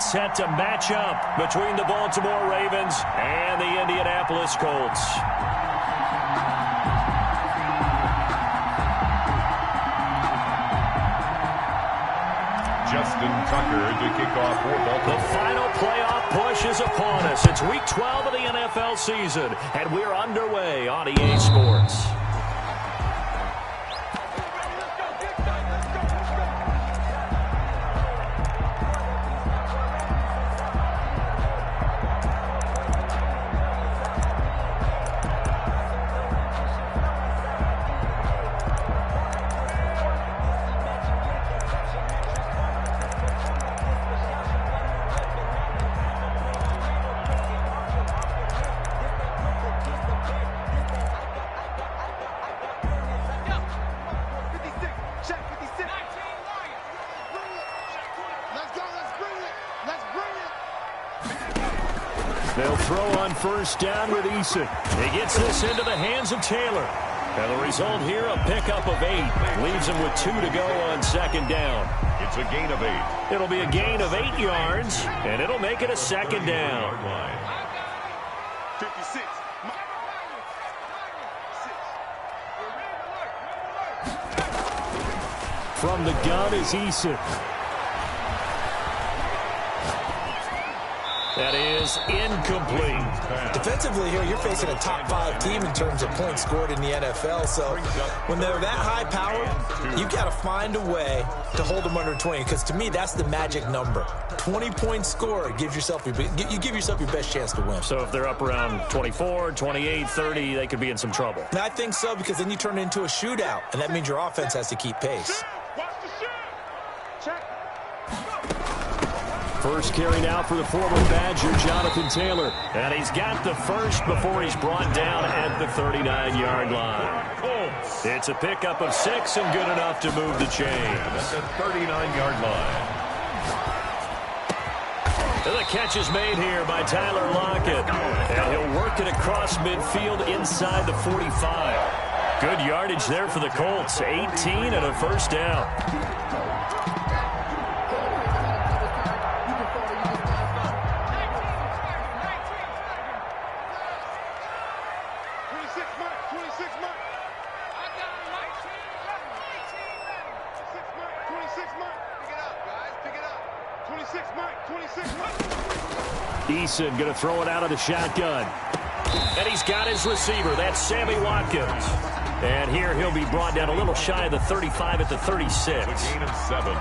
Set to match up between the Baltimore Ravens and the Indianapolis Colts. Justin Tucker to kick off for Baltimore. The final playoff push is upon us. It's Week 12 of the NFL season, and we're underway on EA Sports. They'll throw on first down with Eason. He gets this into the hands of Taylor. And the result here, a pickup of 8. Leaves him with 2 to go on second down. It's a gain of 8. It'll be a gain of 8 yards, and it'll make it a second down. 56. From the gun is Eason. That is incomplete. Defensively here, you're facing a top 5 team in terms of points scored in the NFL. So when they're that high powered, you've got to find a way to hold them under 20. Because to me, that's the magic number. 20 points scored gives yourself you give yourself your best chance to win. So if they're up around 24, 28, 30, they could be in some trouble. And I think so, because then you turn it into a shootout, and that means your offense has to keep pace. First carry now for the former Badger, Jonathan Taylor. And he's got the first before he's brought down at the 39-yard line. It's a pickup of 6 and good enough to move the chains. That's a 39-yard line. And the catch is made here by Tyler Lockett. And he'll work it across midfield inside the 45. Good yardage there for the Colts. 18 and a first down. Eason going to throw it out of the shotgun. And he's got his receiver. That's Sammy Watkins. And here he'll be brought down a little shy of the 35 at the 36. A gain of 7.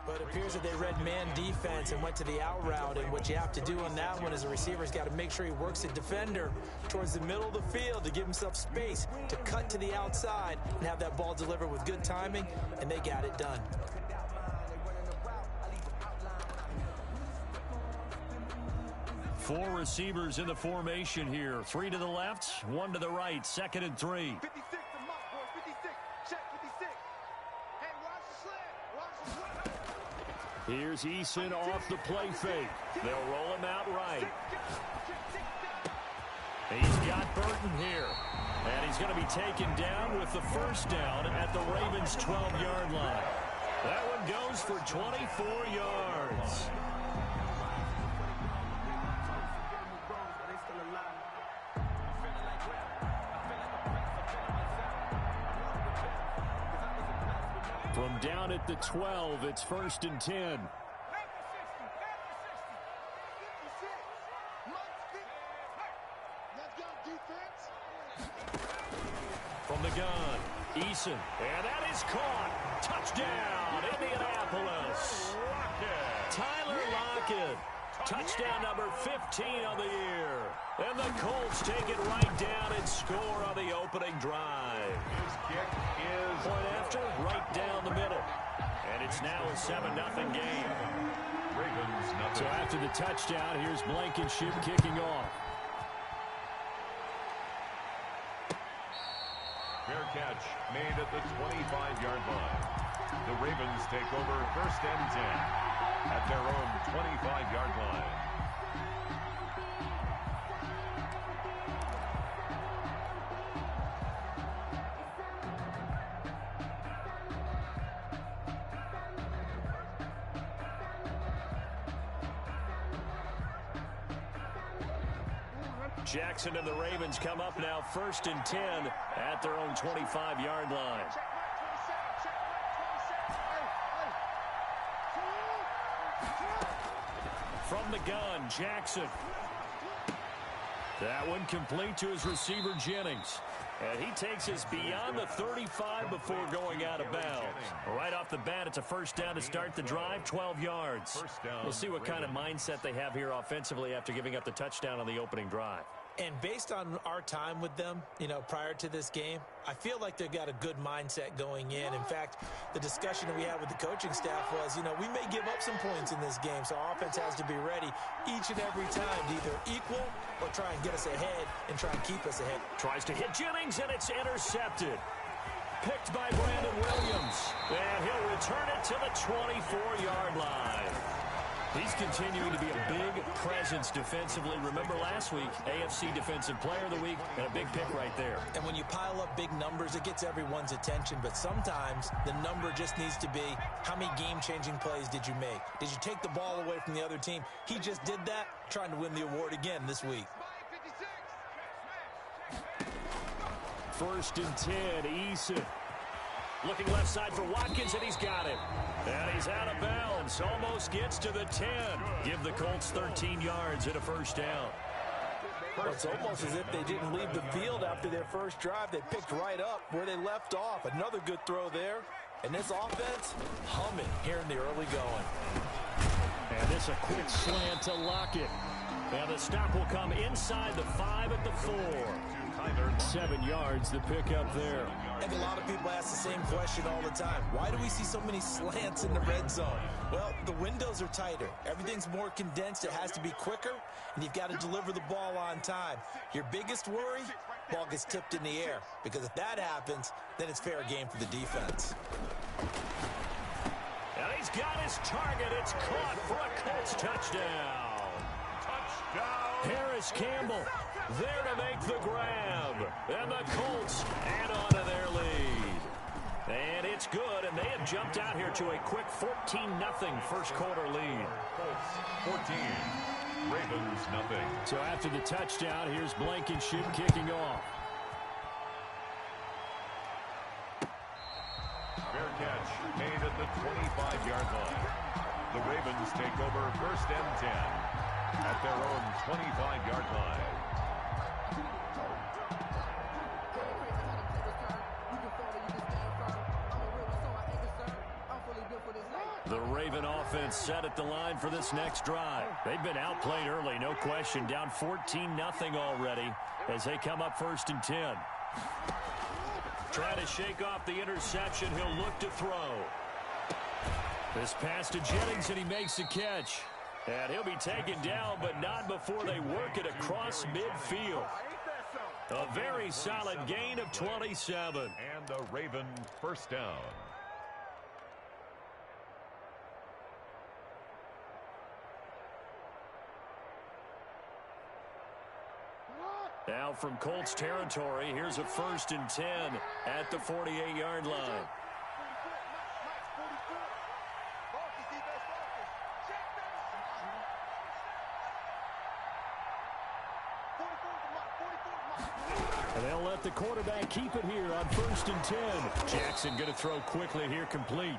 But it appears that they read man defense and went to the out route. And what you have to do on that one is the receiver's got to make sure he works the defender towards the middle of the field to give himself space to cut to the outside and have that ball delivered with good timing, and they got it done. Four receivers in the formation here. 3 to the left, 1 to the right. 2nd and 3. 56 to Mock, boys. 56. Check 56. Hey, watch the slant. Watch the slant. Here's Eason off the play fake. They'll roll him out right. He's got Burton here. And he's going to be taken down with the first down at the Ravens' 12-yard line. That one goes for 24 yards. From down at the 12, it's 1st and 10. From the gun, Eason, and that is caught. Touchdown, Indianapolis. Tyler Lockett, touchdown number 15 on the year. And the Colts take it right down and score on the opening drive. His kick is Point after, right down the middle. And it's now a 7-0 game. Ravens nothing. So after the touchdown, here's Blankenship kicking off. Fair catch made at the 25-yard line. The Ravens take over 1st and 10 at their own 25-yard line. Jackson and the Ravens come up now 1st and 10 at their own 25-yard line. From the gun, Jackson. That one complete to his receiver, Jennings. And he takes us beyond the 35 before going out of bounds. Right off the bat, it's a 1st down to start the drive, 12 yards. We'll see what kind of mindset they have here offensively after giving up the touchdown on the opening drive. And based on our time with them, prior to this game, I feel like they've got a good mindset going in. In fact, the discussion that we had with the coaching staff was, we may give up some points in this game, so our offense has to be ready each and every time to either equal or try and get us ahead and try and keep us ahead. Tries to hit Jennings, and it's intercepted. Picked by Brandon Williams. And he'll return it to the 24-yard line. He's continuing to be a big presence defensively. Remember last week, AFC Defensive Player of the Week, and a big pick right there. And when you pile up big numbers, it gets everyone's attention. But sometimes the number just needs to be, how many game-changing plays did you make? Did you take the ball away from the other team? He just did that, trying to win the award again this week. 1st and 10, Eason. Looking left side for Watkins, and he's got it. And he's out of bounds. Almost gets to the 10. Give the Colts 13 yards and a 1st down. Well, it's almost as if they didn't leave the field after their first drive. They picked right up where they left off. Another good throw there. And this offense, humming here in the early going. And this a quick slant to Lockett. And the stop will come inside the 5 at the 4. 7 yards, the pickup there. And a lot of people ask the same question all the time. Why do we see so many slants in the red zone? Well, the windows are tighter. Everything's more condensed. It has to be quicker, and you've got to deliver the ball on time. Your biggest worry, ball gets tipped in the air, because if that happens, then it's fair game for the defense. And he's got his target. It's caught for a Colts touchdown. Harris Campbell there to make the grab. And the Colts add on to their lead. And it's good, and they have jumped out here to a quick 14-0 first quarter lead. Colts 14, Ravens nothing. So after the touchdown, here's Blankenship kicking off. Fair catch made at the 25-yard line. The Ravens take over 1st and 10 at their own 25-yard line. The Raven offense set at the line for this next drive. They've been outplayed early, no question. Down 14-0 already as they come up 1st and 10. Trying to shake off the interception. He'll look to throw. This pass to Jennings, and he makes the catch. And he'll be taken down, but not before they work it across midfield. A very solid gain of 27. And the Raven 1st down. Now from Colts territory, here's a 1st and 10 at the 48-yard line. And they'll let the quarterback keep it here on 1st and 10. Jackson going to throw quickly here, complete.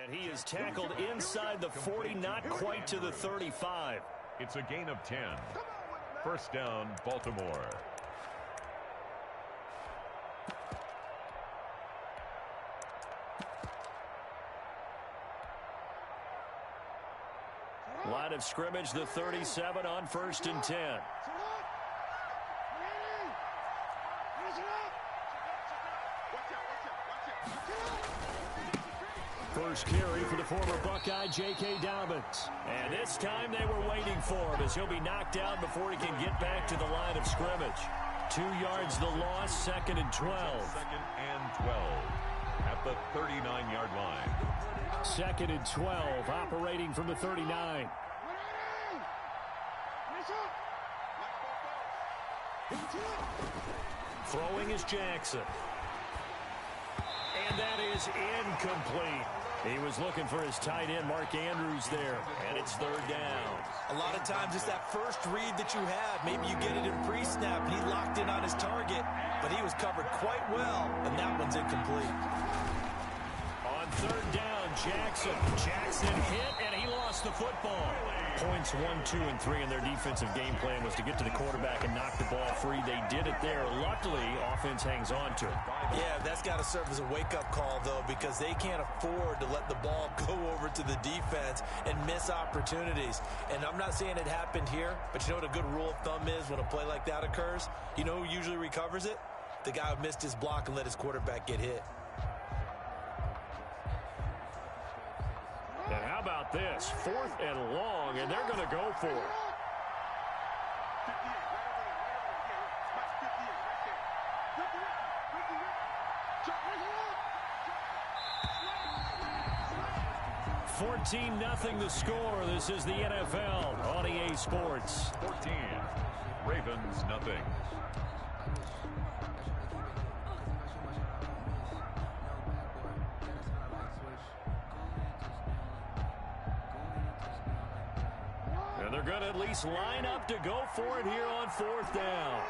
And he is tackled inside the 40, not quite to the 35. It's a gain of 10. First down, Baltimore. Line of scrimmage, the 37 on 1st and 10. First carry for the former Buckeye, J.K. Dobbins. And this time they were waiting for him as he'll be knocked down before he can get back to the line of scrimmage. 2 yards the loss, 2nd and 12. 2nd and 12 at the 39-yard line. 2nd and 12, operating from the 39. Throwing is Jackson. And that is incomplete. He was looking for his tight end, Mark Andrews, there. And it's 3rd down. A lot of times it's that first read that you have. Maybe you get it in pre-snap and he locked in on his target, but he was covered quite well, and that one's incomplete. On 3rd down, Jackson hit, and he lost the football. Points 1, 2, and 3 in their defensive game plan was to get to the quarterback and knock the ball free. They did it there. Luckily, offense hangs on to it. Yeah, that's got to serve as a wake-up call, though, because they can't afford to let the ball go over to the defense and miss opportunities. And I'm not saying it happened here, but you know what a good rule of thumb is when a play like that occurs? You know who usually recovers it? The guy who missed his block and let his quarterback get hit. And how about this? 4th and long, and they're going to go for it. $14-0 the score. This is the NFL on EA Sports. 14. Ravens, nothing. And they're going to at least line up to go for it here on 4th down.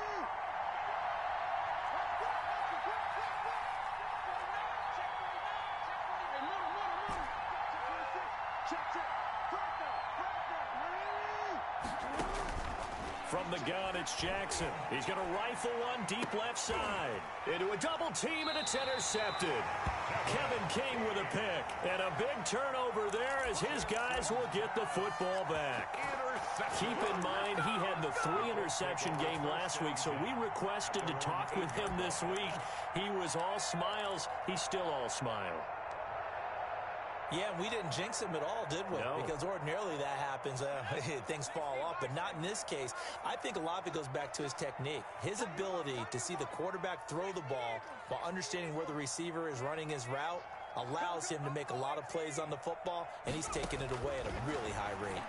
From the gun, it's Jackson. He's going to rifle one deep left side. Into a double team, and it's intercepted. Kevin King with a pick. And a big turnover there as his guys will get the football back. Keep in mind, he had the 3-interception game last week, so we requested to talk with him this week. He was all smiles. He's still all smile. Yeah, we didn't jinx him at all, did we? No. Because ordinarily that happens. Things fall off, but not in this case. I think a lot of it goes back to his technique. His ability to see the quarterback throw the ball while understanding where the receiver is running his route allows him to make a lot of plays on the football, and he's taking it away at a really high rate.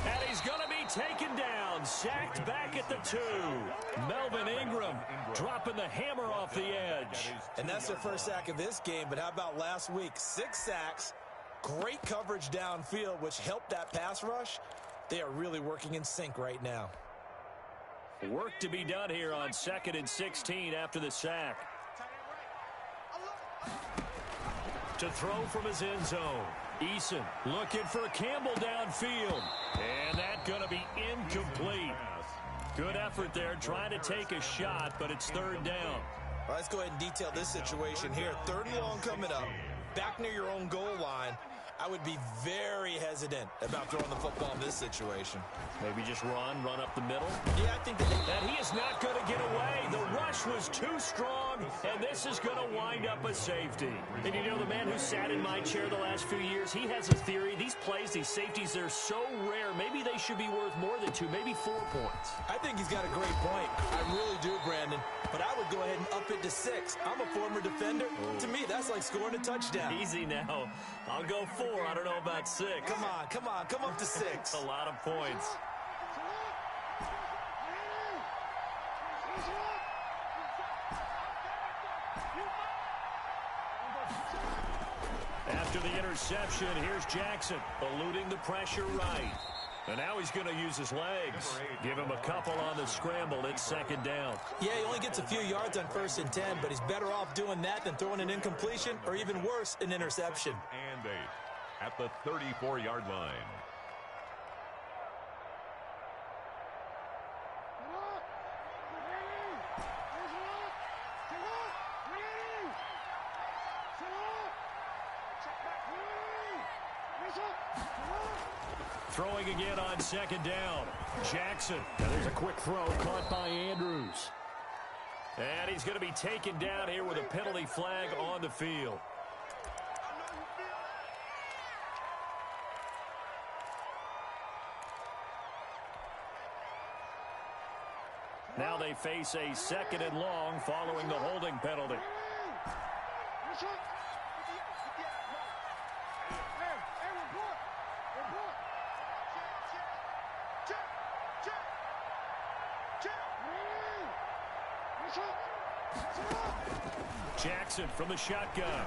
And he's going to be taken down, sacked back at the 2. Melvin Ingram dropping the hammer off the edge. And that's their first sack of this game, but how about last week? 6 sacks, great coverage downfield, which helped that pass rush. They are really working in sync right now. Work to be done here on 2nd and 16 after the sack. To throw from his end zone. Eason looking for Campbell downfield. And that's going to be incomplete. Good effort there, trying to take a shot, but it's 3rd down. All right, let's go ahead and detail this situation here. 3rd and long coming up, back near your own goal line. I would be very hesitant about throwing the football in this situation. Maybe just run up the middle. Yeah, I think that. And he is not going to get away. The rush was too strong, and this is going to wind up a safety. And you know, the man who sat in my chair the last few years, he has a theory. These plays, these safeties, they're so rare. Maybe they should be worth more than 2, maybe 4 points. I think he's got a great point. I really do, Brandon. But I would go ahead and up it to 6. I'm a former defender. To me, that's like scoring a touchdown. Easy now. I'll go 4. I don't know about 6. Come on. Come up to 6. A lot of points. After the interception, here's Jackson, eluding the pressure right. And now he's going to use his legs. Give him a couple on the scramble. It's second down. Yeah, he only gets a few yards on 1st and 10, but he's better off doing that than throwing an incompletion or even worse, an interception. And 8 at the 34-yard line. Throwing again on second down. Jackson. Now there's a quick throw caught by Andrews. And he's going to be taken down here with a penalty flag on the field. Now they face a 2nd and long following the holding penalty. Jackson from the shotgun.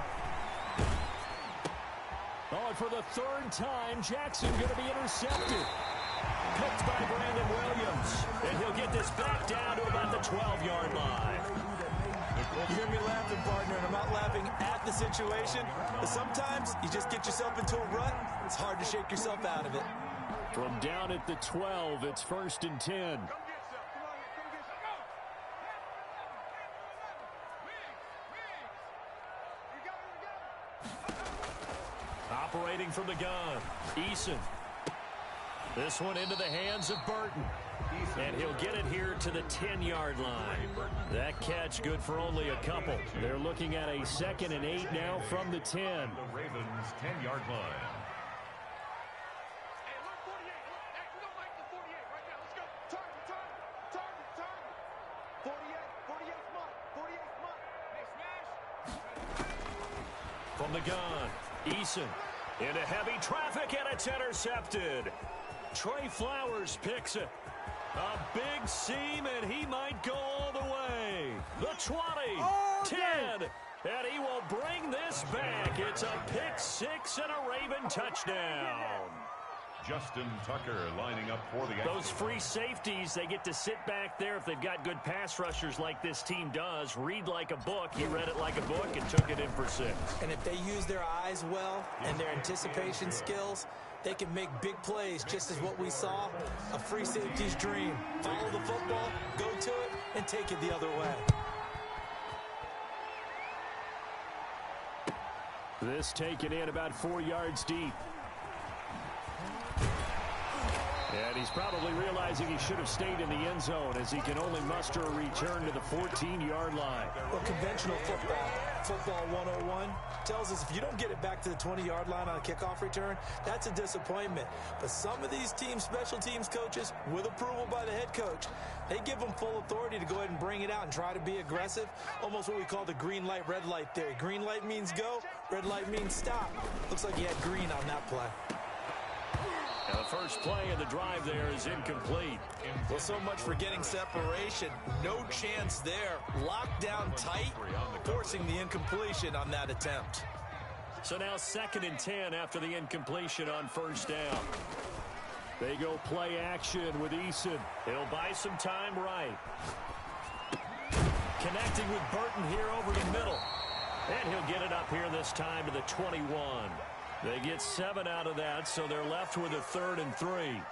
Oh, and for the 3rd time, Jackson going to be intercepted. Picked by Brandon Williams. And he'll get this back down to about the 12-yard line. You hear me laughing, partner, and I'm not laughing at the situation. But sometimes you just get yourself into a rut. It's hard to shake yourself out of it. From down at the 12, it's 1st and 10. Operating from the gun, Eason. This one into the hands of Burton. And he'll get it here to the 10-yard line. That catch good for only a couple. They're looking at a 2nd and 8 now from the 10. The Ravens' 10-yard line. Hey, look, 48. Look, hey, we don't like the 48 right now. Let's go. Target. 48. 48's mine. 48's mine. Hey, smash. From the gun, Eason. Into heavy traffic, and it's intercepted. Trey Flowers picks it. A big seam, and he might go all the way. The 20, 10, and he will bring this back. It's a pick 6 and a Raven touchdown. Justin Tucker lining up for the action. Those free safeties, they get to sit back there if they've got good pass rushers like this team does. Read like a book. He read it like a book and took it in for 6. And if they use their eyes well and their anticipation skills, they can make big plays, just as what we saw, a free safety's dream. Follow the football, go to it, and take it the other way. This taken in about 4 yards deep. And he's probably realizing he should have stayed in the end zone as he can only muster a return to the 14-yard line. Well, conventional football 101, tells us if you don't get it back to the 20-yard line on a kickoff return, that's a disappointment. But some of these teams, special teams coaches, with approval by the head coach, they give them full authority to go ahead and bring it out and try to be aggressive, almost what we call the green light, red light theory. Green light means go, red light means stop. Looks like he had green on that play. Now the first play of the drive there is incomplete. Well, so much for getting separation. No chance there. Locked down tight, forcing the incompletion on that attempt. So now 2nd and 10 after the incompletion on 1st down. They go play action with Eason. He'll buy some time right. Connecting with Burton here over the middle. And he'll get it up here this time to the 21. They get 7 out of that, so they're left with a 3rd and 3.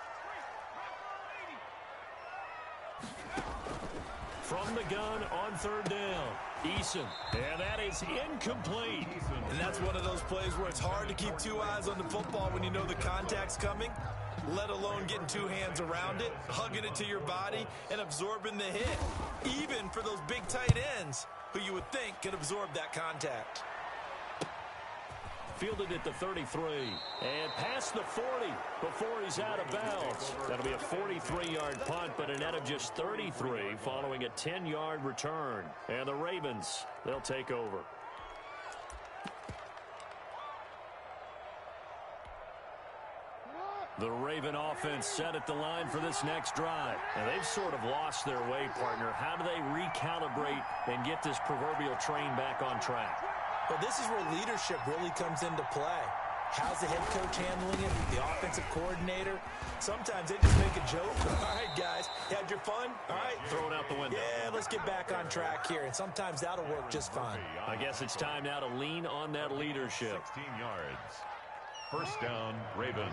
From the gun on 3rd down, Eason. And that is incomplete. And that's one of those plays where it's hard to keep 2 eyes on the football when you know the contact's coming, let alone getting 2 hands around it, hugging it to your body, and absorbing the hit. Even for those big tight ends who you would think could absorb that contact. Fielded at the 33. And past the 40 before he's out of bounds. That'll be a 43-yard punt, but a net of just 33 following a 10-yard return. And the Ravens, they'll take over. The Raven offense set at the line for this next drive. And they've sort of lost their way, partner. How do they recalibrate and get this proverbial train back on track? Well, this is where leadership really comes into play. How's the head coach handling it? The offensive coordinator? Sometimes they just make a joke. All right, guys, you had your fun? All right. Throw it out the window. Yeah, let's get back on track here. And sometimes that'll work just fine. I guess it's time now to lean on that leadership. 16 yards. First down, Ravens.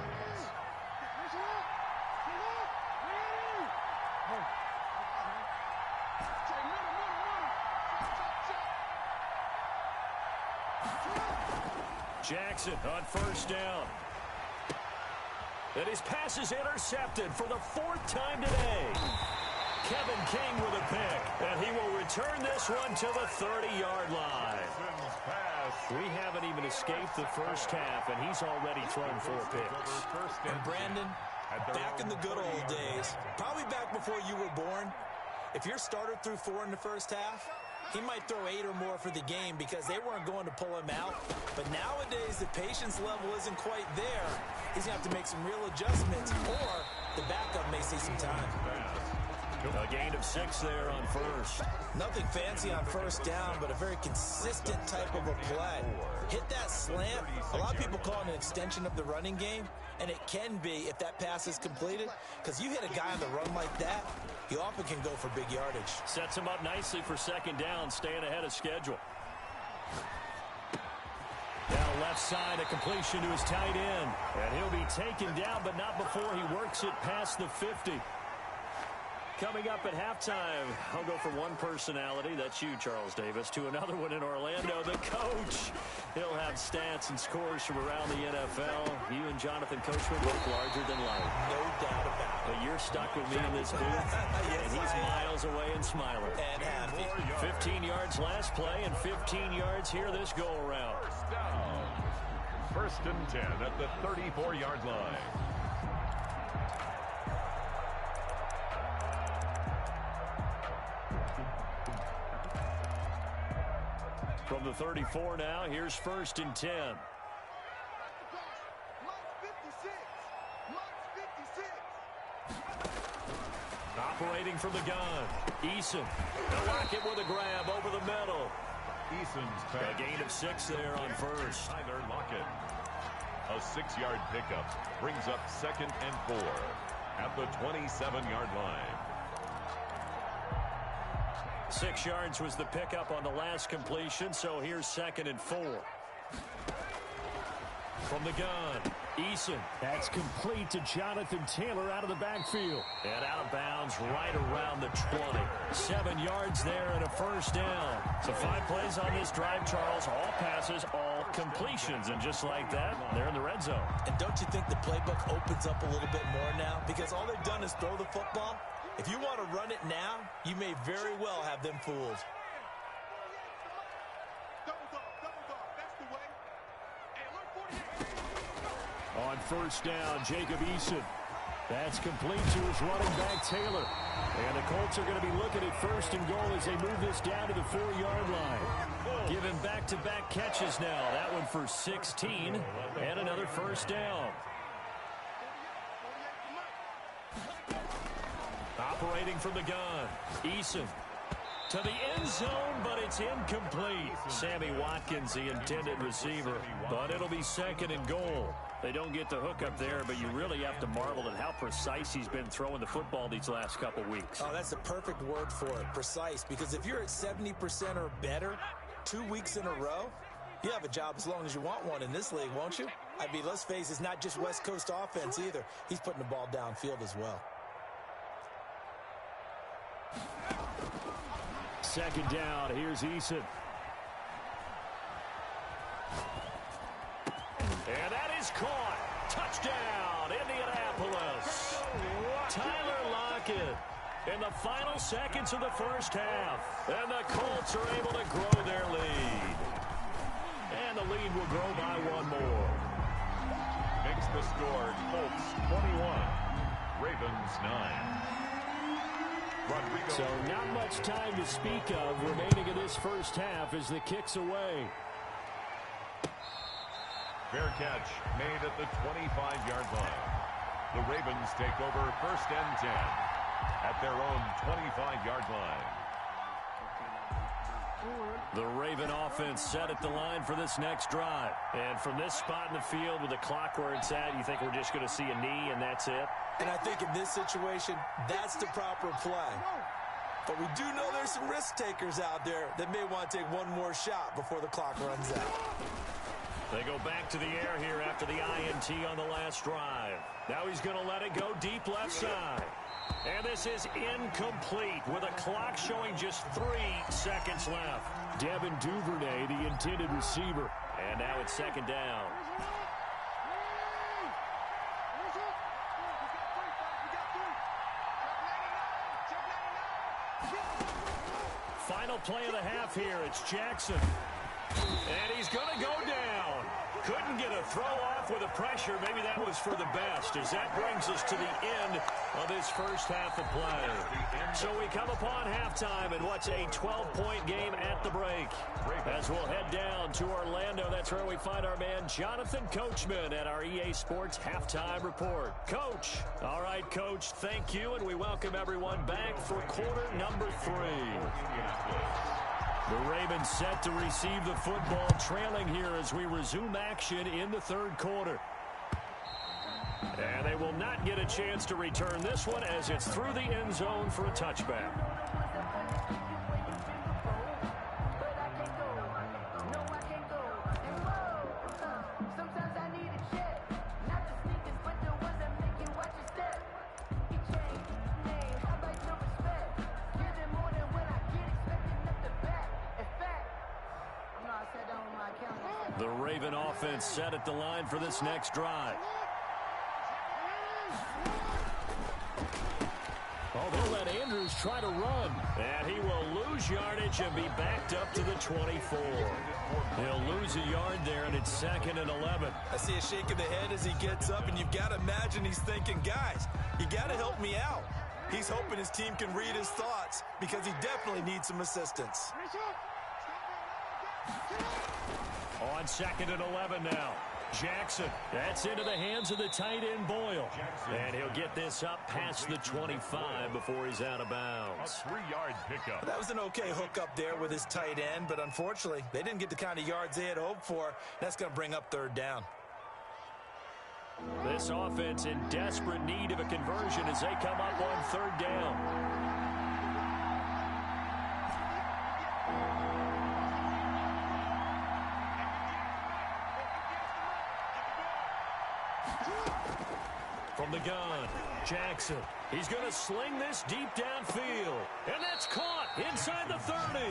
Jackson on first down. And his pass is intercepted for the 4th time today. Kevin King with a pick. And he will return this one to the 30-yard line. We haven't even escaped the first half, and he's already thrown 4 picks. And Brandon, back in the good old days, probably back before you were born, if your starter threw 4 in the first half, he might throw 8 or more for the game because they weren't going to pull him out. But nowadays, the patience level isn't quite there. He's going to have to make some real adjustments, or the backup may see some time. A gain of 6 there on first. Nothing fancy on first down, but a very consistent type of a play. Hit that slant. A lot of people call it an extension of the running game, and it can be if that pass is completed, because you hit a guy on the run like that, he often can go for big yardage. Sets him up nicely for second down, staying ahead of schedule. Now left side, a completion to his tight end. And he'll be taken down, but not before he works it past the 50. Coming up at halftime, I'll go from one personality, that's you, Charles Davis, to another one in Orlando, the coach. He'll have stats and scores from around the NFL. You and Jonathan Coachman both larger than life. No doubt about it. But you're stuck with me in this booth, Yes, and he's miles away and smiling. And happy. 15 yards last play and 15 yards here this go-around. First down. First and 10 at the 34-yard line. From the 34 now, here's first and 10. Operating from the gun. Eason. Lockett with a grab over the middle. Eason's A pass. gain of 6 there on first. Tyler Lockett. A 6-yard pickup brings up 2nd and 4 at the 27-yard line. 6 yards was the pickup on the last completion, so here's 2nd and 4. From the gun, Eason. That's complete to Jonathan Taylor out of the backfield. And out of bounds right around the 20. 7 yards there and a first down. So 5 plays on this drive, Charles. All passes, all completions. And just like that, they're in the red zone. And don't you think the playbook opens up a little bit more now? Because all they've done is throw the football. If you want to run it now, you may very well have them fooled. On first down, Jacob Eason. That's complete to his running back, Taylor. And the Colts are going to be looking at first and goal as they move this down to the 4-yard line. Given back-to-back catches now. That one for 16 and another first down. Operating from the gun, Eason. To the end zone, but it's incomplete. Sammy Watkins, the intended receiver, but it'll be 2nd and goal. They don't get the hook up there, but you really have to marvel at how precise he's been throwing the football these last couple weeks. Oh, that's the perfect word for it, precise, because if you're at 70% or better 2 weeks in a row, you have a job as long as you want one in this league, won't you? I mean, let's face it, it's not just West Coast offense either. He's putting the ball downfield as well. 2nd down, here's Eason. And that is caught. Touchdown, Indianapolis. Tyler Lockett in the final seconds of the first half. And the Colts are able to grow their lead. And the lead will grow by one more. Makes the score Colts 21, Ravens 9. Rodrigo. So not much time to speak of remaining in this first half as the kick's away. Fair catch made at the 25-yard line. The Ravens take over first and 10 at their own 25-yard line. The Raven offense set at the line for this next drive. And from this spot in the field with the clock where it's at, you think we're just going to see a knee and that's it? And I think in this situation, that's the proper play. But we do know there's some risk takers out there that may want to take one more shot before the clock runs out. They go back to the air here after the INT on the last drive. Now he's going to let it go deep left side. And this is incomplete with a clock showing just 3 seconds left. Devin Duvernay, the intended receiver. And now it's second down. Final play of the half here. It's Jackson. And he's going to go down. Couldn't get a throw off with the pressure. Maybe that was for the best, as that brings us to the end of this first half of play. So we come upon halftime and what's a 12-point game at the break. As we'll head down to Orlando, that's where we find our man Jonathan Coachman at our EA Sports Halftime Report. Coach. All right, Coach, thank you, and we welcome everyone back for quarter number 3. The Ravens set to receive the football, trailing here as we resume action in the third quarter. And they will not get a chance to return this one as it's through the end zone for a touchback. The Raven offense set at the line for this next drive. Oh, they'll let Andrews try to run. And he will lose yardage and be backed up to the 24. He'll lose a yard there, and it's second and 11. I see a shake of the head as he gets up, and you've got to imagine he's thinking, guys, you got to help me out. He's hoping his team can read his thoughts because he definitely needs some assistance. On second and 11 now. Jackson, that's into the hands of the tight end Boyle. And he'll get this up past the 25 before he's out of bounds. A 3-yard pickup. That was an okay hook up there with his tight end, but unfortunately, they didn't get the kind of yards they had hoped for. That's going to bring up third down. This offense in desperate need of a conversion as they come up on third down. From the gun, Jackson. He's going to sling this deep downfield. And that's caught inside the 30.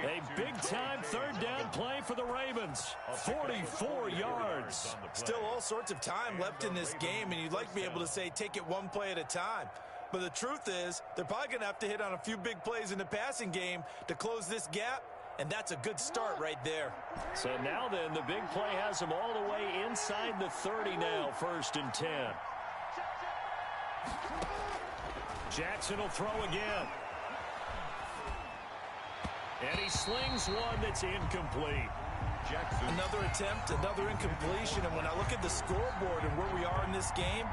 A big-time third down play for the Ravens. 44 yards. Still all sorts of time left in this game, and you'd like to be able to say take it one play at a time. But the truth is, they're probably going to have to hit on a few big plays in the passing game to close this gap, and that's a good start right there. So now then, the big play has them all the way inside the 30 now, first and 10. Jackson will throw again. And he slings one that's incomplete. Jackson. Another attempt, another incompletion, and when I look at the scoreboard and where we are in this game,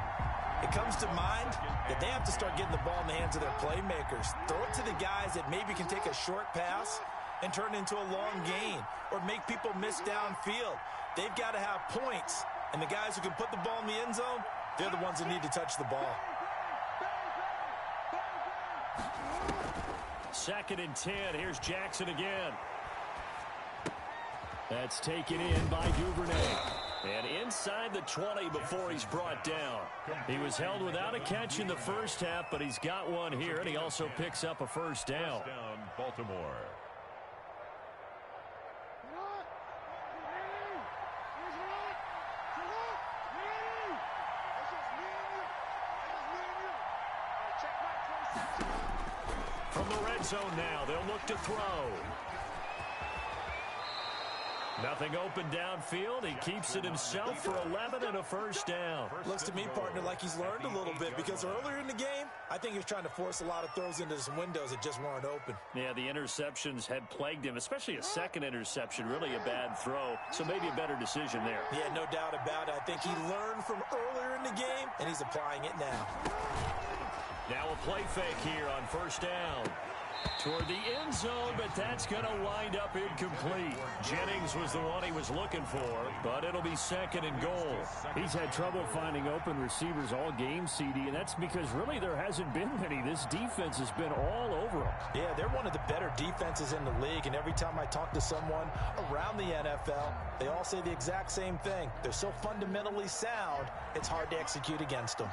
it comes to mind that they have to start getting the ball in the hands of their playmakers. Throw it to the guys that maybe can take a short pass and turn it into a long gain or make people miss downfield. They've got to have points, and the guys who can put the ball in the end zone, they're the ones that need to touch the ball. Second and 10. Here's Jackson again. That's taken in by Duvernay. And inside the 20 before he's brought down. He was held without a catch in the first half, but he's got one here, and he also picks up a first down. First down, Baltimore. From the red zone now, they'll look to throw. Nothing open downfield. He keeps it himself for 11 and a first down. Looks to me, partner, like he's learned a little bit because earlier in the game, I think he was trying to force a lot of throws into some windows that just weren't open. Yeah, the interceptions had plagued him, especially a second interception, really a bad throw. So maybe a better decision there. Yeah, no doubt about it. I think he learned from earlier in the game, and he's applying it now. Now a play fake here on first down. Toward the end zone, but that's going to wind up incomplete. Jennings was the one he was looking for, but it'll be second and goal. He's had trouble finding open receivers all game, CD, and that's because really there hasn't been many. This defense has been all over them. Yeah, they're one of the better defenses in the league, and every time I talk to someone around the NFL, they all say the exact same thing. They're so fundamentally sound, it's hard to execute against them.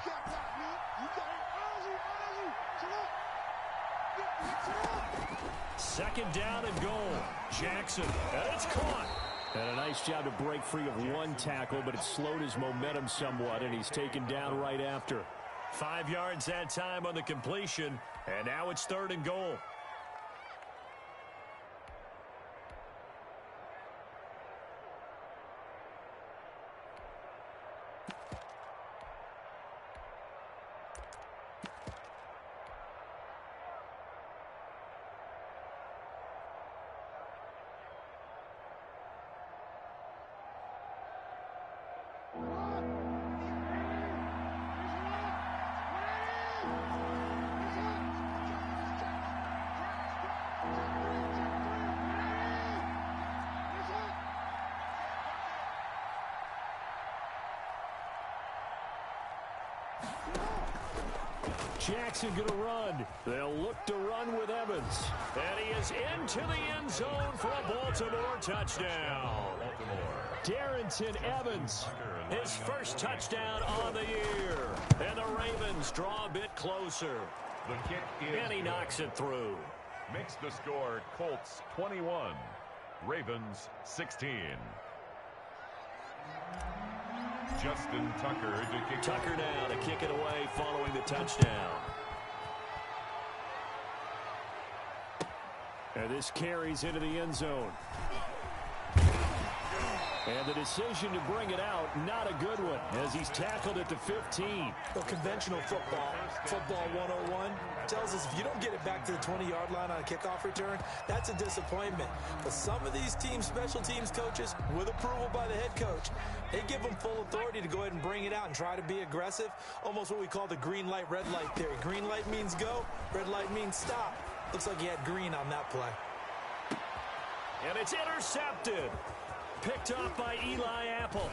Second down and goal. Jackson, and it's caught. And a nice job to break free of one tackle, but it slowed his momentum somewhat, and he's taken down right after. 5 yards that time on the completion, and now it's third and goal. Jackson going to run. They'll look to run with Evans. And he is into the end zone for a Baltimore touchdown. Darrington Evans, his first touchdown on the year. And the Ravens draw a bit closer. The kick is and he knocks it through. Makes the score Colts 21, Ravens 16. Justin Tucker to kick. Tucker now to kick it away following the touchdown. And this carries into the end zone. And the decision to bring it out, not a good one, as he's tackled at the 15. Well, conventional football 101, tells us if you don't get it back to the 20-yard line on a kickoff return, that's a disappointment. But some of these teams, special teams coaches, with approval by the head coach, they give them full authority to go ahead and bring it out and try to be aggressive, almost what we call the green light, red light theory. Green light means go, red light means stop. Looks like he had green on that play. And it's intercepted. Picked off by Eli Apple.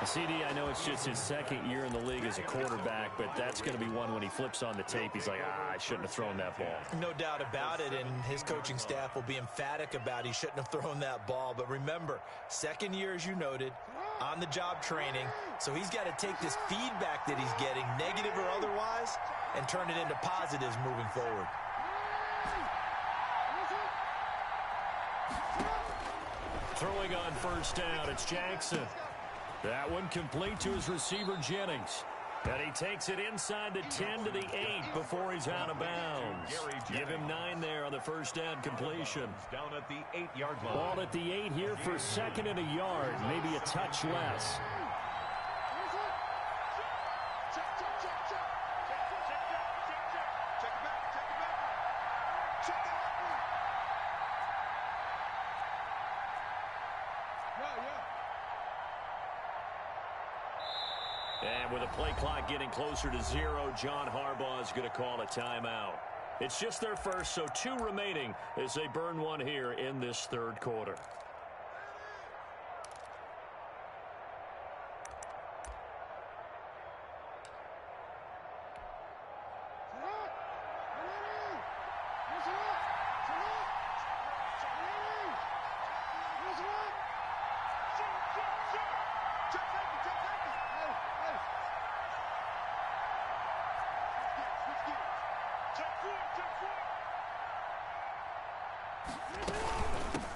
CD, I know it's just his second year in the league as a quarterback, but that's going to be one when he flips on the tape. He's like, I shouldn't have thrown that ball. No doubt about it, and his coaching staff will be emphatic about he shouldn't have thrown that ball. But remember, second year, as you noted, on-the-job training, so he's got to take this feedback that he's getting, negative or otherwise, and turn it into positives moving forward. Throwing on first down, it's Jackson. That one complete to his receiver, Jennings. And he takes it inside the 10 to the 8 before he's out of bounds. Give him 9 there on the first down completion. Down at the 8-yard line. Ball at the 8 here for second and a yard, maybe a touch less. And with the play clock getting closer to 0, John Harbaugh is going to call a timeout. It's just their first, so 2 remaining as they burn one here in this third quarter.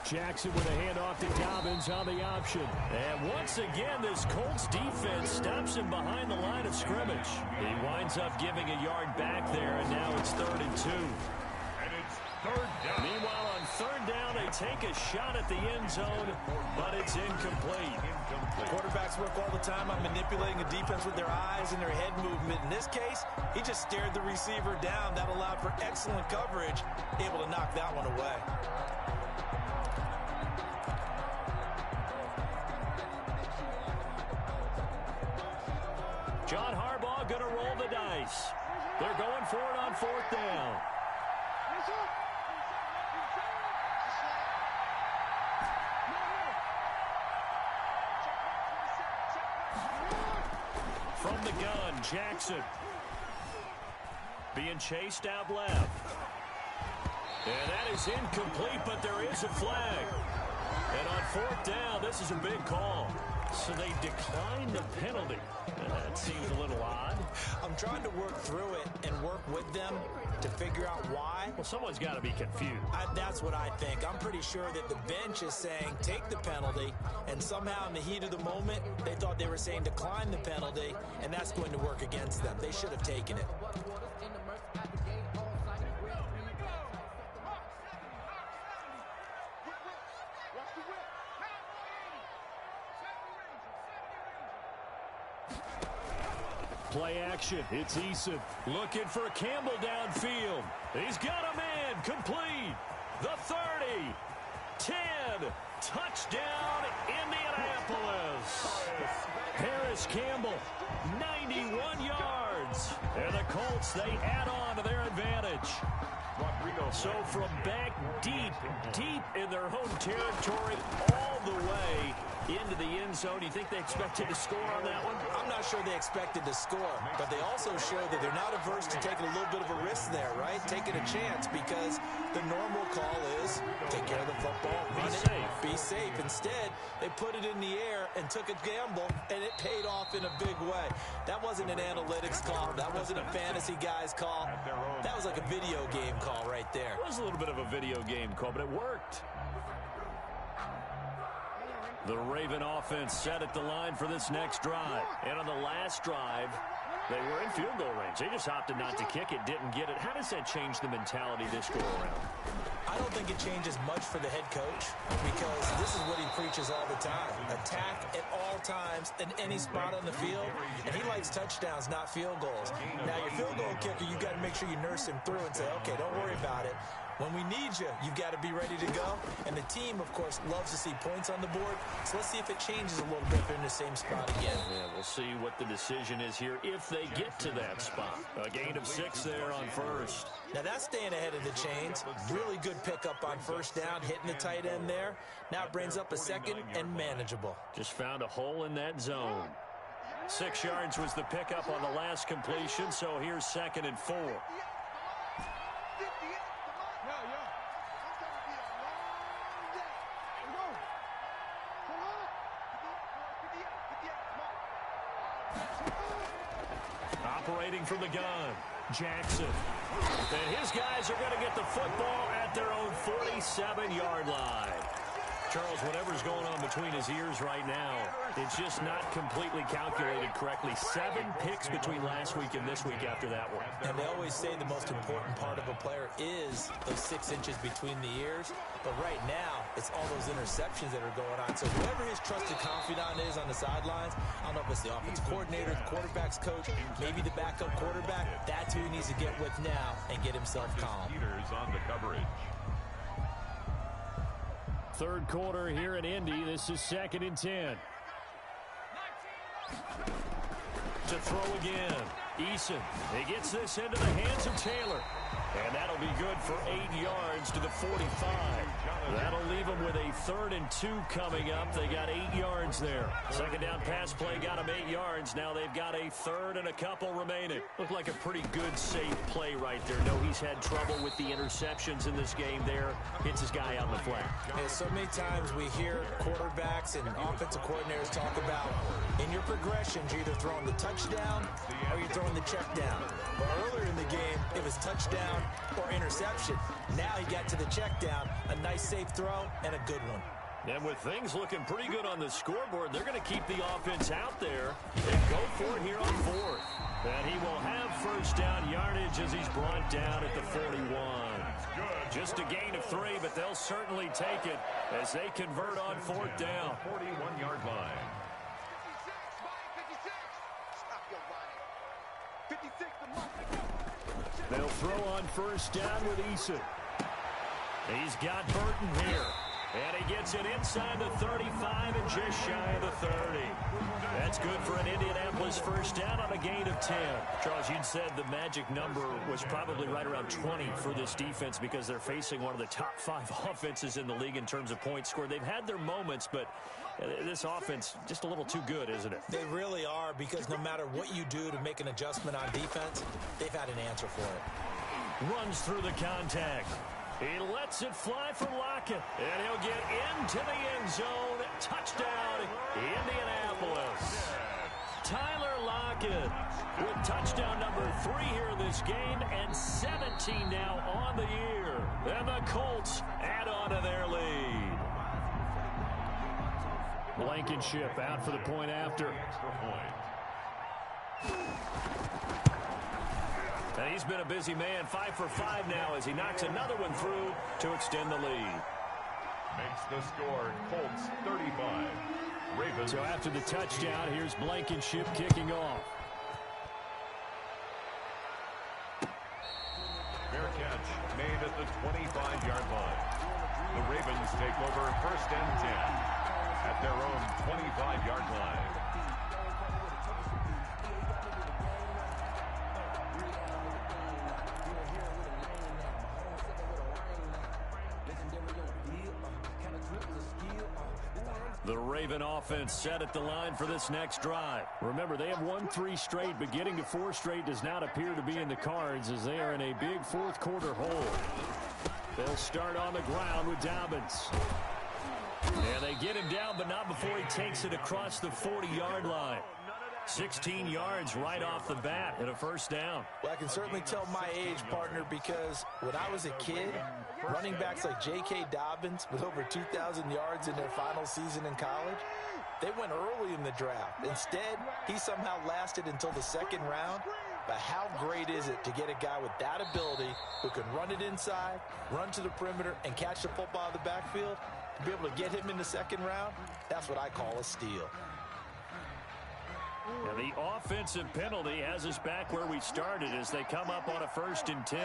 Jackson with a handoff to Dobbins on the option. And once again, this Colts defense stops him behind the line of scrimmage. He winds up giving a yard back there, and now it's 3rd and 2. And it's third down. Meanwhile, on third down, they take a shot at the end zone, but it's incomplete. Quarterbacks work all the time on manipulating a defense with their eyes and their head movement. In this case, he just stared the receiver down. That allowed for excellent coverage, able to knock that one away. John Harbaugh going to roll the dice. They're going for it on fourth down. From the gun, Jackson. Being chased out left. And that is incomplete, but there is a flag. And on fourth down, this is a big call. So they declined the penalty. That seems a little odd. I'm trying to work through it and work with them to figure out why. Well, someone's got to be confused. That's what I think. I'm pretty sure that the bench is saying take the penalty, and somehow in the heat of the moment, they thought they were saying decline the penalty, and that's going to work against them. They should have taken it. Play action. It's Eason looking for Campbell downfield. He's got a man. Complete. The 30. 10. Touchdown, Indianapolis. Harris Campbell, 91 yards. And the Colts, they add on to their advantage. So from back deep in their home territory, all the way into the end zone. Do you think they expected to score on that one? I'm not sure they expected to score, but they also show that they're not averse to taking a little bit of a risk there, right? Taking a chance, because the normal call is take care of the football, run it, be safe. Instead, they put it in the air and took a gamble, and it paid off in a big way. That wasn't an analytics call. That wasn't a fantasy guy's call. That was like a video game call right there. It was a little bit of a video game call, but it worked. The Raven offense set at the line for this next drive. And on the last drive, they were in field goal range. They just opted not to kick it, didn't get it. How does that change the mentality this go around? I don't think it changes much for the head coach, because this is what he preaches all the time. Attack at all times in any spot on the field. And he likes touchdowns, not field goals. Now, your field goal kicker, you've got to make sure you nurse him through and say, okay, don't worry about it. When we need you, you've got to be ready to go. And the team, of course, loves to see points on the board. So let's see if it changes a little bit if they're in the same spot again. Yeah, we'll see what the decision is here if they get to that spot. A gain of 6 there on first. Now that's staying ahead of the chains. Really good pickup on first down, hitting the tight end there. Now it brings up a second and manageable. Just found a hole in that zone. 6 yards was the pickup on the last completion, so here's 2nd and 4. Operating from the gun, Jackson. And his guys are going to get the football at their own 47-yard line. Charles, whatever's going on between his ears right now, it's just not completely calculated correctly. 7 picks between last week and this week after that one. And they always say the most important part of a player is those 6 inches between the ears. But right now, it's all those interceptions that are going on. So whoever his trusted confidant is on the sidelines, I don't know if it's the offensive coordinator, the quarterback's coach, maybe the backup quarterback, that's who he needs to get with now and get himself calm. On the coverage. Third quarter here in Indy. This is 2nd and 10. To throw again. Eason. He gets this into the hands of Taylor. And that'll be good for 8 yards to the 45. That'll leave them with a 3rd and 2 coming up. They got 8 yards there. Second down pass play got them 8 yards. Now they've got a 3rd and a couple remaining. Looked like a pretty good, safe play right there. No, he's had trouble with the interceptions in this game there. Hits his guy out in the flat. Yeah, so many times we hear quarterbacks and offensive coordinators talk about in your progressions, you're either throwing the touchdown or you're throwing the check down. Well, earlier in the game, it was touchdown or interception. Now he got to the check down, a nice safe throw and a good one. And with things looking pretty good on the scoreboard, they're going to keep the offense out there and go for it here on 4th. And he will have first down yardage as he's brought down at the 41. Just a gain of 3, but they'll certainly take it as they convert on fourth down. 41-yard line. 56 to Mike. They'll throw on first down with Eason. He's got Burton here. And he gets it inside the 35 and just shy of the 30. That's good for an Indianapolis first down on a gain of 10. Charles, you'd said the magic number was probably right around 20 for this defense because they're facing one of the top 5 offenses in the league in terms of points scored. They've had their moments, but this offense just a little too good, isn't it? They really are, because no matter what you do to make an adjustment on defense, they've had an answer for it. Runs through the contact. He lets it fly for Lockett, and he'll get into the end zone. Touchdown, Indianapolis. Tyler Lockett with touchdown number 3 here in this game, and 17 now on the year. And the Colts add on to their lead. Blankenship out for the point after. And he's been a busy man, 5 for 5 now as he knocks another one through to extend the lead. Makes the score Colts 35. Ravens. So after the touchdown, here's Blankenship kicking off. Fair catch made at the 25-yard line. The Ravens take over first and 10 at their own 25-yard line. The Raven offense set at the line for this next drive. Remember, they have won 3 straight, but getting to 4 straight does not appear to be in the cards as they are in a big fourth quarter hole. They'll start on the ground with Dobbins. And they get him down, but not before he takes it across the 40-yard line. 16 yards right off the bat and a first down. Well, I can certainly tell my age, partner, because when I was a kid, running backs like J.K. Dobbins with over 2,000 yards in their final season in college, they went early in the draft. Instead, he somehow lasted until the second round. But how great is it to get a guy with that ability who can run it inside, run to the perimeter, and catch the football in the backfield? To be able to get him in the second round, that's what I call a steal. And the offensive penalty has us back where we started as they come up on a 1st and 10.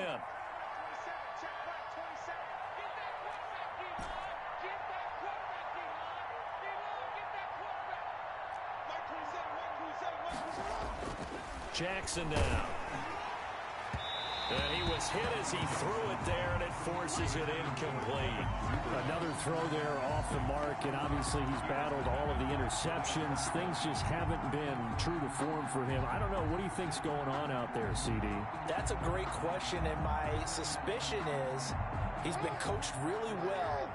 Jackson now. And he was hit as he threw it there, and it forces it incomplete. Another throw there off the mark, and obviously he's battled all of the interceptions. Things just haven't been true to form for him. I don't know. What do you think's going on out there, CD? That's a great question, and my suspicion is he's been coached really well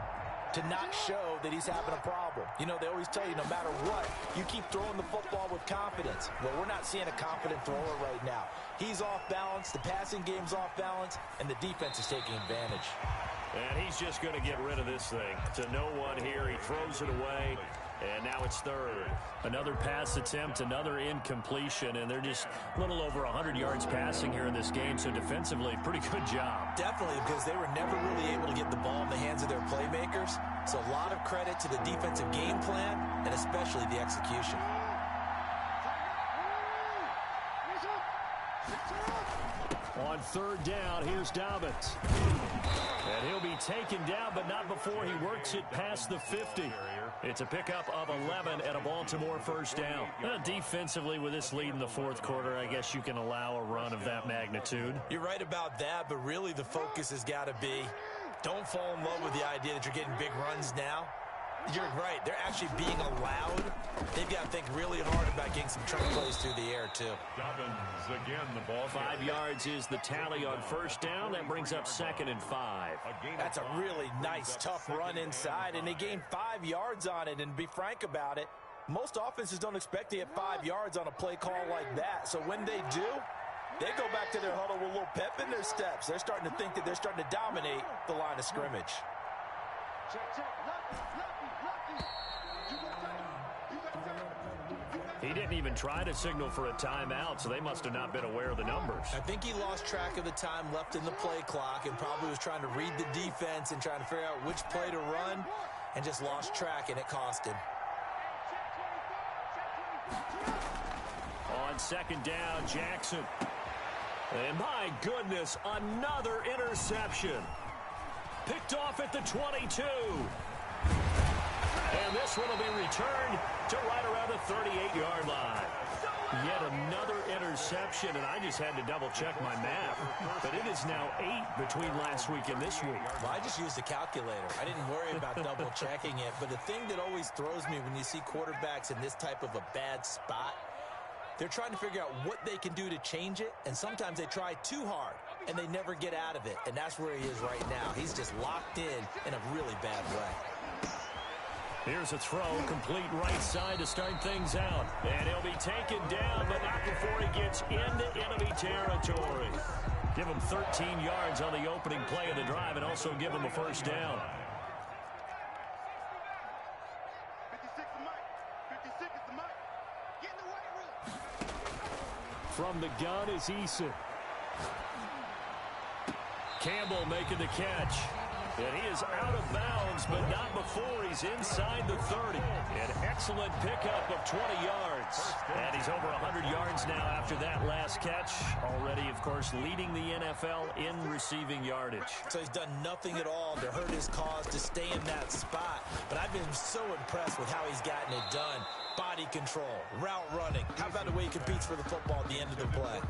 to not show that he's having a problem. You know, they always tell you no matter what, you keep throwing the football with confidence. Well, we're not seeing a confident thrower right now. He's off balance, the passing game's off balance, and the defense is taking advantage. And he's just going to get rid of this thing to no one here. He throws it away, and now it's 3rd. Another pass attempt, another incompletion, and they're just a little over 100 yards passing here in this game, so defensively, pretty good job. Definitely, because they were never really able to get the ball in the hands of their playmakers, so a lot of credit to the defensive game plan, and especially the execution. On 3rd down, here's Dobbins. And he'll be taken down, but not before he works it past the 50. It's a pickup of 11 and a Baltimore first down. Defensively, with this lead in the 4th quarter, I guess you can allow a run of that magnitude. You're right about that, but really the focus has got to be don't fall in love with the idea that you're getting big runs now. You're right. They're actually being allowed. They've got to think really hard about getting some trunk plays through the air, too. Dobbins again, the ball. 5 yards is the tally on first down. That brings up 2nd and 5. That's a really nice, tough run inside, and they gained 5 yards on it. And to be frank about it, most offenses don't expect to get 5 yards on a play call like that. So when they do, they go back to their huddle with a little pep in their steps. They're starting to think that they're starting to dominate the line of scrimmage. Check, check. Lucky. You got time. He didn't even try to signal for a timeout, so they must have not been aware of the numbers. I think he lost track of the time left in the play clock and probably was trying to read the defense and trying to figure out which play to run and just lost track, and it cost him. On second down, Jackson. And my goodness, another interception. Picked off at the 22. And this one will be returned to right around the 38-yard line. Yet another interception, and I just had to double-check my math. But it is now 8 between last week and this week. Well, I just used a calculator. I didn't worry about double-checking it. But the thing that always throws me when you see quarterbacks in this type of a bad spot, they're trying to figure out what they can do to change it, and sometimes they try too hard, and they never get out of it. And that's where he is right now. He's just locked in a really bad way. Here's a throw, complete right side to start things out. And he'll be taken down, but not before he gets into enemy territory. Give him 13 yards on the opening play of the drive and also give him a first down. 56 is Mike. 56 is the Mike. Get in the weight room. From the gun is Eason. Campbell making the catch. And he is out of bounds, but not before he's inside the 30. An excellent pickup of 20 yards. And he's over 100 yards now after that last catch. Already, of course, leading the NFL in receiving yardage. So he's done nothing at all to hurt his cause to stay in that spot. But I've been so impressed with how he's gotten it done. Body control, route running. How about the way he competes for the football at the end of the play?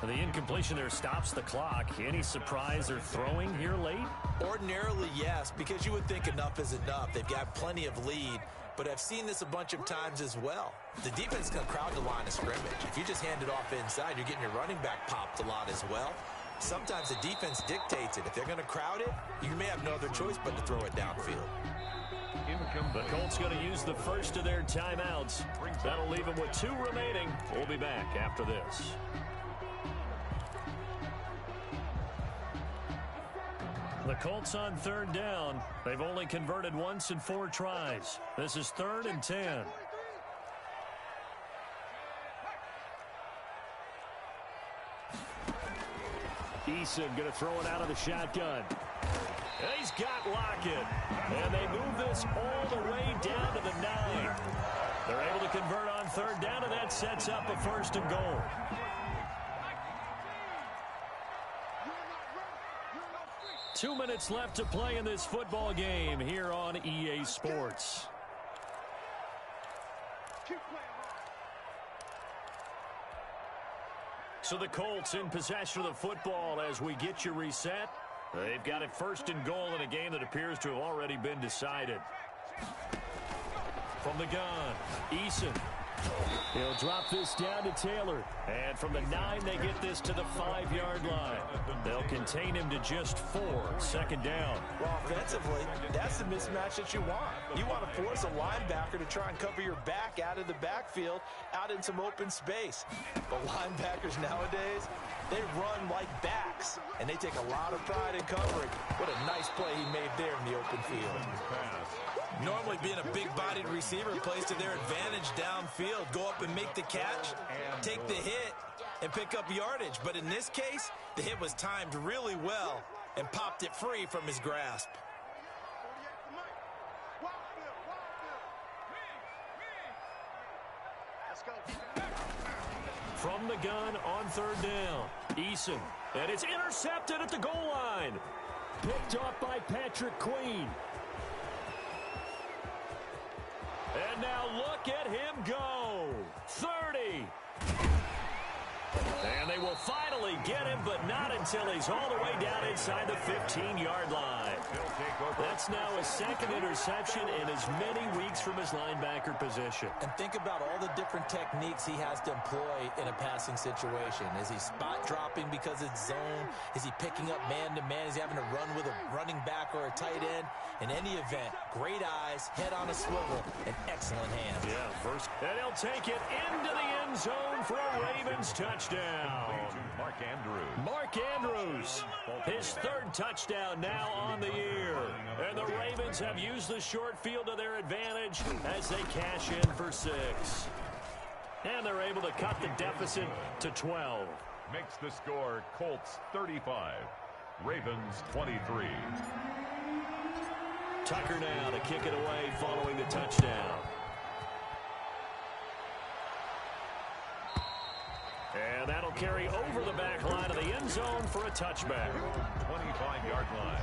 The incompletion there stops the clock. Any surprise they're throwing here late? Ordinarily, yes, because you would think enough is enough. They've got plenty of lead, but I've seen this a bunch of times as well. The defense can crowd the line of scrimmage. If you just hand it off inside, you're getting your running back popped a lot as well. Sometimes the defense dictates it. If they're going to crowd it, you may have no other choice but to throw it downfield. The Colts going to use the first of their timeouts. That'll leave them with 2 remaining. We'll be back after this. The Colts on third down. They've only converted once in 4 tries. This is 3rd and 10. Eason going to throw it out of the shotgun. And he's got Lockett. And they move this all the way down to the 9. They're able to convert on third down, and that sets up a 1st and goal. Two minutes left to play in this football game here on EA Sports. So the Colts in possession of the football as we get you reset. They've got it 1st and goal in a game that appears to have already been decided. From the gun, Eason. He'll drop this down to Taylor. And from the 9, they get this to the 5-yard line. They'll contain him to just 4. 2nd down. Well, offensively, that's the mismatch that you want. You want to force a linebacker to try and cover your back out of the backfield, out in some open space. But linebackers nowadays, they run like backs, and they take a lot of pride in covering. What a nice play he made there in the open field. Normally being a big-bodied receiver plays to their advantage downfield. Go up and make the catch, take the hit, and pick up yardage. But in this case, the hit was timed really well and popped it free from his grasp. From the gun on third down, Eason. And it's intercepted at the goal line. Picked off by Patrick Queen. And now look at him go. 30. And they will finally get him, but not until he's all the way down inside the 15-yard line. That's now a 2nd interception in as many weeks from his linebacker position. And think about all the different techniques he has to employ in a passing situation. Is he spot dropping because it's zone? Is he picking up man-to-man? Is he having to run with a running back or a tight end? In any event, great eyes, head on a swivel, and excellent hands. Yeah, first. And he'll take it into the end zone for a Ravens touchdown. Mark Andrews. Mark Andrews. His third touchdown now on the year. And the Ravens have used the short field to their advantage as they cash in for 6. And they're able to cut the deficit to 12. Makes the score Colts 35, Ravens 23. Tucker now to kick it away following the touchdown. And that'll carry over the back line of the end zone for a touchback. 25-yard line.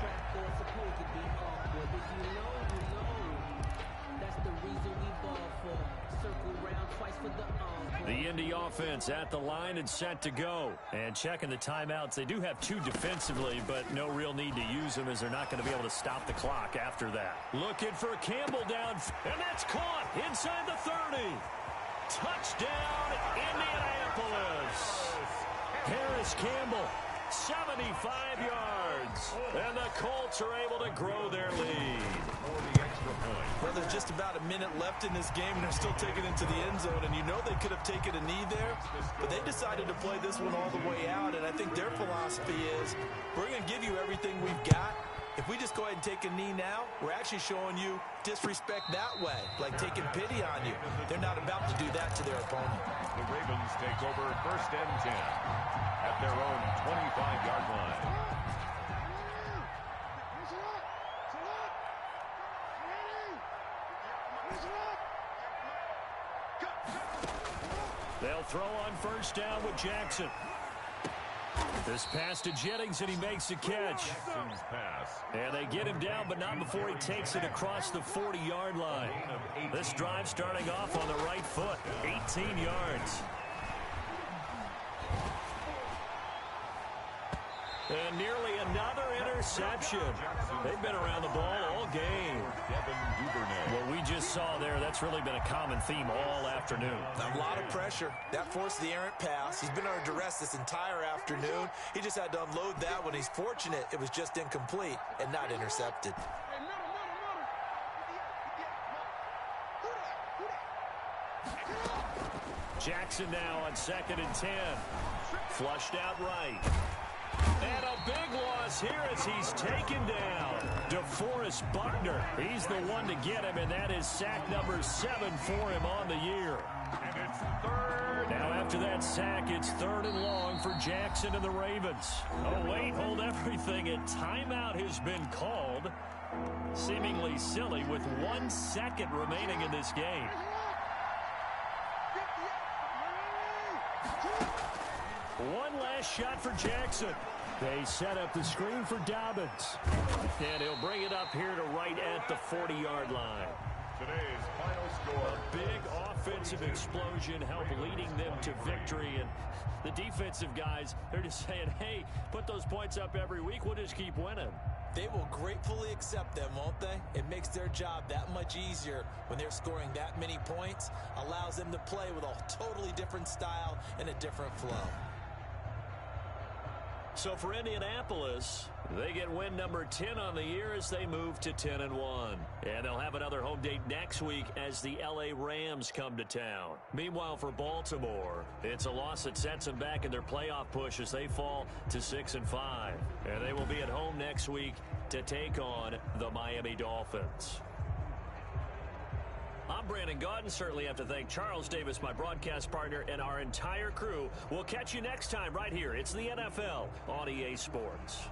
The Indy offense at the line and set to go. And checking the timeouts. They do have 2 defensively, but no real need to use them as they're not going to be able to stop the clock after that. Looking for Campbell down, and that's caught inside the 30. Touchdown, Indianapolis. Harris Campbell, 75 yards. And the Colts are able to grow their lead. Well, there's just about a minute left in this game, and they're still taking it to the end zone. And you know they could have taken a knee there, but they decided to play this one all the way out. And I think their philosophy is, we're going to give you everything we've got. If we just go ahead and take a knee now, we're actually showing you disrespect that way, like taking pity on you. They're not about to do that to their opponent. The Ravens take over 1st and 10 at their own 25-yard line. They'll throw on 1st down with Jackson. This pass to Jennings, and he makes a catch. And they get him down, but not before he takes it across the 40-yard line. This drive starting off on the right foot, 18 yards. And nearly another interception. They've been around the ball all game. What we just saw there, that's really been a common theme all afternoon. A lot of pressure. That forced the errant pass. He's been under duress this entire afternoon. He just had to unload that one. He's fortunate it was just incomplete and not intercepted. Jackson now on 2nd and 10. Flushed out right. And a big loss here as he's taken down. DeForest Buckner, he's the one to get him, and that is sack number 7 for him on the year. And it's 3rd. Now after that sack, it's 3rd and long for Jackson and the Ravens. Oh, wait, hold everything. A timeout has been called. Seemingly silly with 1 second remaining in this game. One last shot for Jackson. They set up the screen for Dobbins. And he'll bring it up here to right at the 40-yard line. Today's final score. A big offensive explosion helped leading them to victory. And the defensive guys, they're just saying, hey, put those points up every week. We'll just keep winning. They will gratefully accept them, won't they? It makes their job that much easier when they're scoring that many points. Allows them to play with a totally different style and a different flow. So for Indianapolis, they get win number 10 on the year as they move to 10-1. And they'll have another home date next week as the LA Rams come to town. Meanwhile, for Baltimore, it's a loss that sets them back in their playoff push as they fall to 6-5. And they will be at home next week to take on the Miami Dolphins. I'm Brandon Gaudin. Certainly have to thank Charles Davis, my broadcast partner, and our entire crew. We'll catch you next time right here. It's the NFL on EA Sports.